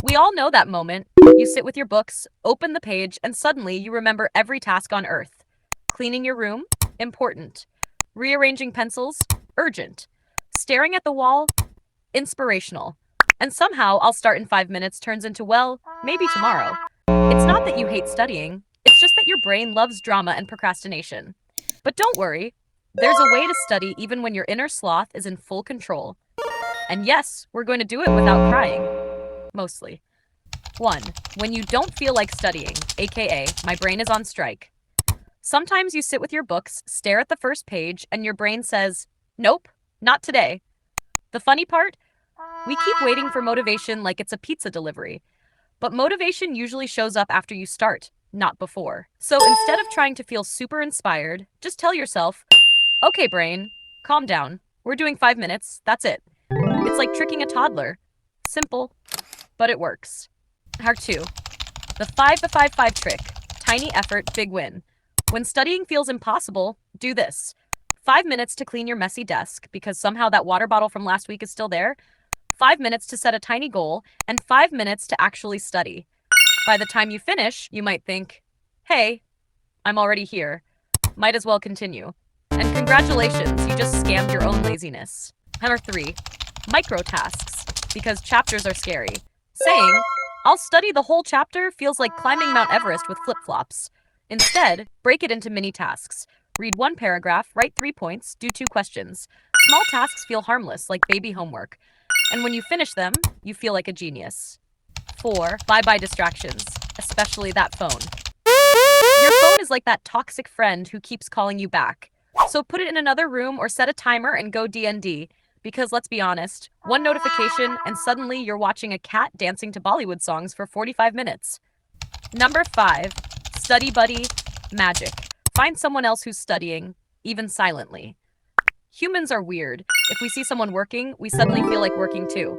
We all know that moment. You sit with your books, open the page, and suddenly you remember every task on earth. Cleaning your room? Important. Rearranging pencils? Urgent. Staring at the wall? Inspirational. And somehow I'll start in 5 minutes turns into, well, maybe tomorrow. It's not that you hate studying, it's just that your brain loves drama and procrastination. But don't worry, there's a way to study even when your inner sloth is in full control. And yes, we're going to do it without crying. Mostly. 1. When you don't feel like studying, aka, my brain is on strike. Sometimes you sit with your books, stare at the first page, and your brain says, nope, not today. The funny part? We keep waiting for motivation like it's a pizza delivery. But motivation usually shows up after you start, not before. So instead of trying to feel super inspired, just tell yourself, okay, brain, calm down. We're doing 5 minutes, that's it. It's like tricking a toddler. Simple, but it works. Part 2. The 5-5-5 trick. Tiny effort, big win. When studying feels impossible, do this. 5 minutes to clean your messy desk because somehow that water bottle from last week is still there. 5 minutes to set a tiny goal, and 5 minutes to actually study. By the time you finish, you might think, hey, I'm already here. Might as well continue. And congratulations, you just scammed your own laziness. Number 3. Micro tasks, because chapters are scary. Saying, I'll study the whole chapter feels like climbing Mount Everest with flip-flops. Instead, break it into mini tasks. Read one paragraph, write 3 points, do 2 questions. Small tasks feel harmless, like baby homework. And when you finish them, you feel like a genius. 4. Bye-bye distractions, especially that phone. Your phone is like that toxic friend who keeps calling you back. So put it in another room or set a timer and go D&D. Because let's be honest, one notification and suddenly you're watching a cat dancing to Bollywood songs for 45 minutes. Number 5. Study buddy magic. Find someone else who's studying, even silently. Humans are weird. If we see someone working, we suddenly feel like working too.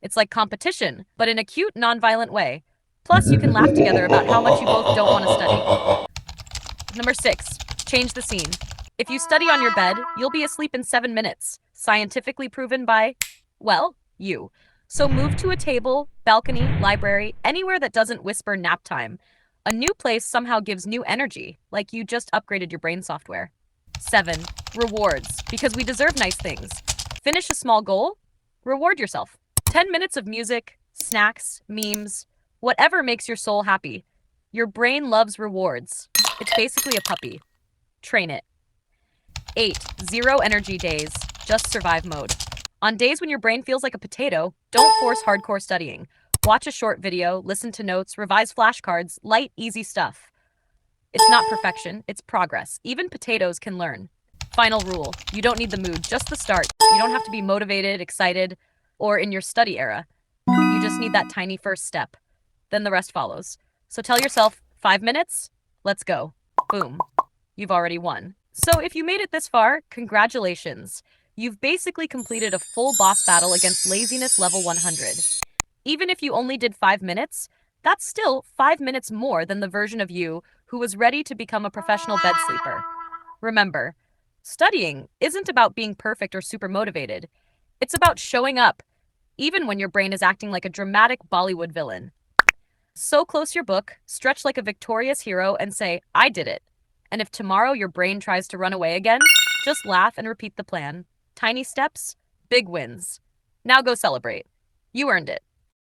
It's like competition, but in a cute, non-violent way. Plus, you can laugh together about how much you both don't want to study. Number 6. Change the scene. If you study on your bed, you'll be asleep in 7 minutes. Scientifically proven by, well, you. So move to a table, balcony, library, anywhere that doesn't whisper nap time. A new place somehow gives new energy, like you just upgraded your brain software. 7. Rewards, because we deserve nice things. Finish a small goal, reward yourself. 10 minutes of music, snacks, memes, whatever makes your soul happy. Your brain loves rewards. It's basically a puppy. Train it. 8. Zero energy days, just survive mode. On days when your brain feels like a potato, don't force hardcore studying. Watch a short video, listen to notes, revise flashcards, light, easy stuff. It's not perfection, it's progress. Even potatoes can learn. Final rule, you don't need the mood, just the start. You don't have to be motivated, excited, or in your study era. You just need that tiny first step. Then the rest follows. So tell yourself, 5 minutes? Let's go. Boom. You've already won. So if you made it this far, congratulations. You've basically completed a full boss battle against laziness level 100. Even if you only did 5 minutes, that's still 5 minutes more than the version of you who was ready to become a professional bed sleeper. Remember, studying isn't about being perfect or super motivated. It's about showing up, even when your brain is acting like a dramatic Bollywood villain. So close your book, stretch like a victorious hero, and say, I did it. And if tomorrow your brain tries to run away again, just laugh and repeat the plan. Tiny steps, big wins. Now go celebrate. You earned it.